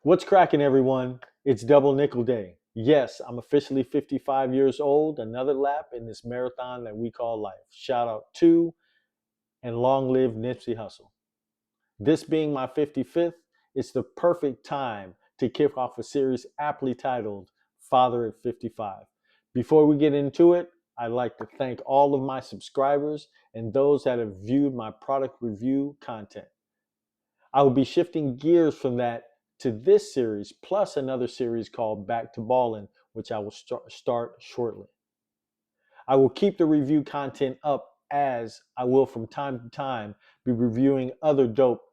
What's cracking, everyone? It's double nickel day. Yes, I'm officially 55 years old, another lap in this marathon that we call life. Shout out to and long live Nipsey Hussle. This being my 55th, it's the perfect time to kick off a series aptly titled Father at 55. Before we get into it, I'd like to thank all of my subscribers and those that have viewed my product review content. I will be shifting gears from that to this series, plus another series called Back to Ballin', which I will start shortly. I will keep the review content up as I will from time to time be reviewing other dope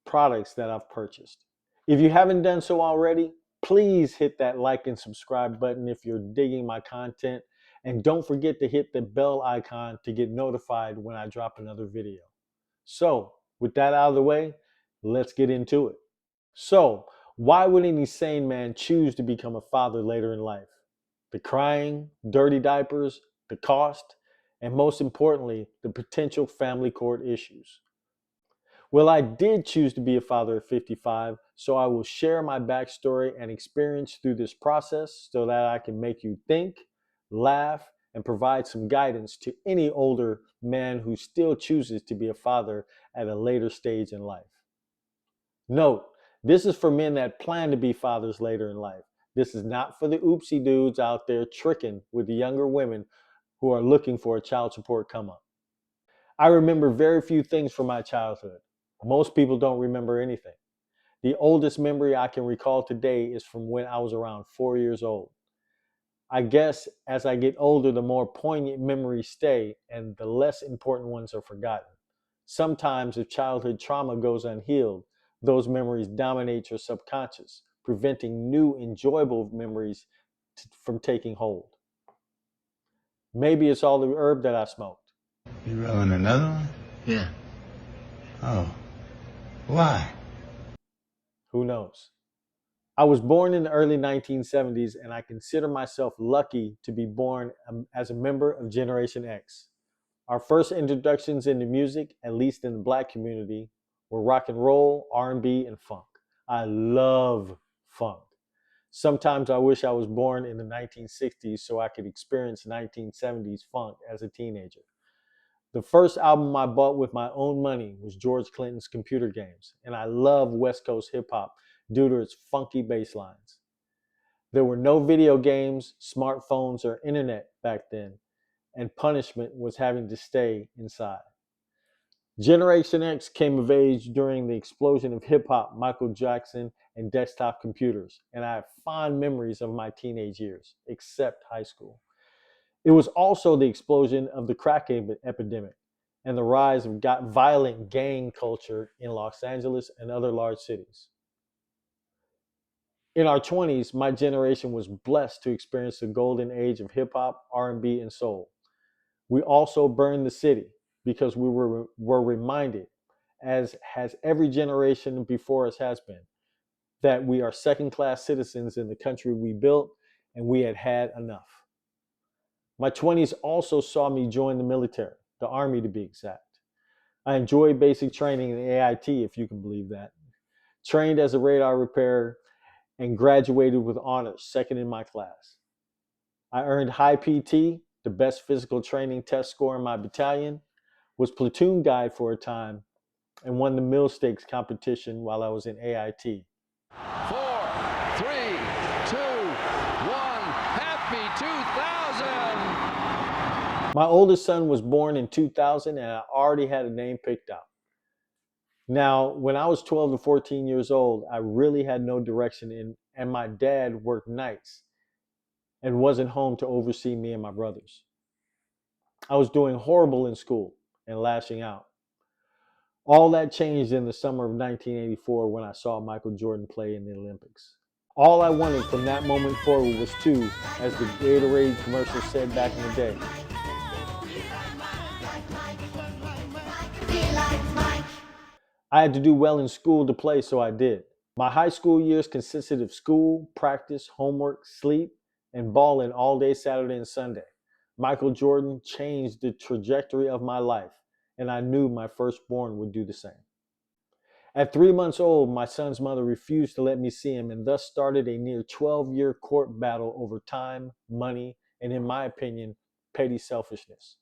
products that I've purchased. If you haven't done so already, please hit that like and subscribe button if you're digging my content. And don't forget to hit the bell icon to get notified when I drop another video. So, with that out of the way, let's get into it. So, why would any sane man choose to become a father later in life? The crying, dirty diapers, the cost, and most importantly, the potential family court issues. Well, I did choose to be a father at 55, so I will share my backstory and experience through this process so that I can make you think, laugh, and provide some guidance to any older man who still chooses to be a father at a later stage in life. Note, this is for men that plan to be fathers later in life. This is not for the oopsie dudes out there tricking with the younger women who are looking for a child support come up. I remember very few things from my childhood. Most people don't remember anything. The oldest memory I can recall today is from when I was around 4 years old. I guess as I get older, the more poignant memories stay and the less important ones are forgotten. Sometimes, if childhood trauma goes unhealed, those memories dominate your subconscious, preventing new enjoyable memories from taking hold. Maybe it's all the herb that I smoked. You rolling another one? Yeah. Oh. Why? Who knows? I was born in the early 1970s, and I consider myself lucky to be born as a member of Generation X. Our first introductions into music, at least in the black community, were rock and roll, R&B, and funk. I love funk. Sometimes I wish I was born in the 1960s so I could experience 1970s funk as a teenager. The first album I bought with my own money was George Clinton's Computer Games, and I love West Coast hip hop due to its funky bass lines. There were no video games, smartphones, or internet back then, and punishment was having to stay inside. Generation X came of age during the explosion of hip hop, Michael Jackson, and desktop computers, and I have fond memories of my teenage years, except high school. It was also the explosion of the crack epidemic and the rise of violent gang culture in Los Angeles and other large cities. In our 20s, my generation was blessed to experience the golden age of hip hop, R&B, and soul. We also burned the city because we were reminded, as has every generation before us has been, that we are second class citizens in the country we built and we had had enough. My 20s also saw me join the military, the Army to be exact. I enjoyed basic training in AIT, if you can believe that. Trained as a radar repairer and graduated with honors, second in my class. I earned high PT, the best physical training test score in my battalion, was platoon guide for a time, and won the mill stakes competition while I was in AIT. 4, 3, 2, 1. Happy 2000! My oldest son was born in 2000, and I already had a name picked out. Now, when I was 12 to 14 years old, I really had no direction, and my dad worked nights and wasn't home to oversee me and my brothers. I was doing horrible in school and lashing out. All that changed in the summer of 1984 when I saw Michael Jordan play in the Olympics. All I wanted from that moment forward was to, as the Gatorade commercial said back in the day, I had to do well in school to play, so I did. My high school years consisted of school, practice, homework, sleep, and balling all day Saturday and Sunday. Michael Jordan changed the trajectory of my life, and I knew my firstborn would do the same. At 3 months old, my son's mother refused to let me see him and thus started a near 12-year court battle over time, money, and in my opinion, petty selfishness.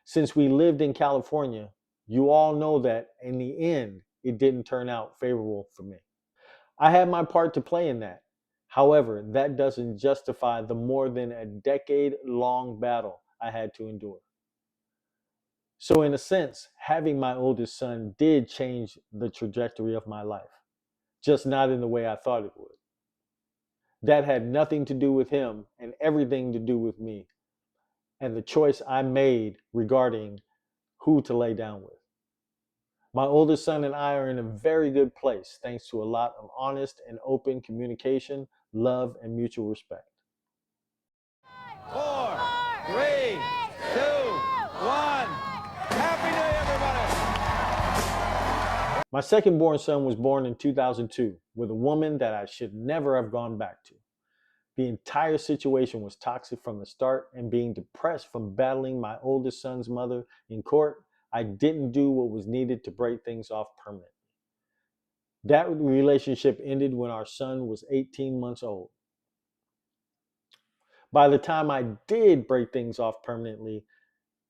Since we lived in California, you all know that in the end, it didn't turn out favorable for me. I had my part to play in that. However, that doesn't justify the more than a decade long battle I had to endure. So, in a sense, having my oldest son did change the trajectory of my life, just not in the way I thought it would. That had nothing to do with him and everything to do with me and the choice I made regarding who to lay down with. My oldest son and I are in a very good place thanks to a lot of honest and open communication, love, and mutual respect. 4, 3, 2, 1. Happy New Year, everybody! My second born son was born in 2002 with a woman that I should never have gone back to. The entire situation was toxic from the start, and being depressed from battling my oldest son's mother in court, I didn't do what was needed to break things off permanently. That relationship ended when our son was 18 months old. By the time I did break things off permanently,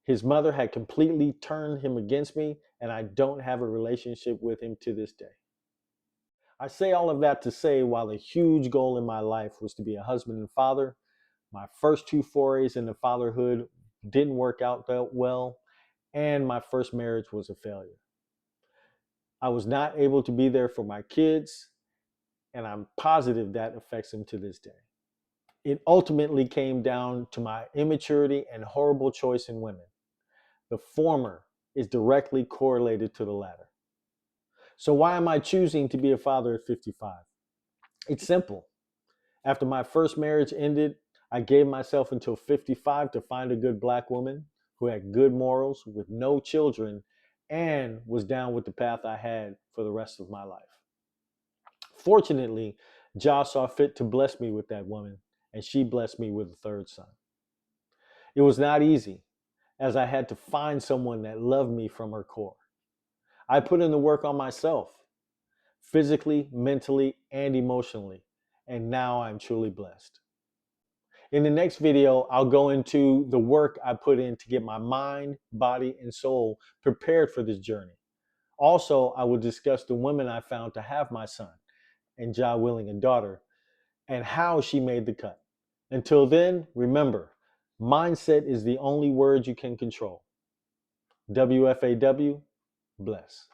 his mother had completely turned him against me, and I don't have a relationship with him to this day. I say all of that to say, while a huge goal in my life was to be a husband and father, my first two forays into fatherhood didn't work out that well, and my first marriage was a failure. I was not able to be there for my kids, and I'm positive that affects them to this day. It ultimately came down to my immaturity and horrible choice in women. The former is directly correlated to the latter. So, why am I choosing to be a father at 55? It's simple. After my first marriage ended, I gave myself until 55 to find a good black woman who had good morals with no children and was down with the path I had for the rest of my life. Fortunately, Jah saw fit to bless me with that woman, and she blessed me with a third son. It was not easy, as I had to find someone that loved me from her core. I put in the work on myself, physically, mentally, and emotionally, and now I'm truly blessed. In the next video, I'll go into the work I put in to get my mind, body, and soul prepared for this journey. Also, I will discuss the women I found to have my son, and Jah willing a daughter, and how she made the cut. Until then, remember, mindset is the only word you can control. WFAW, bless.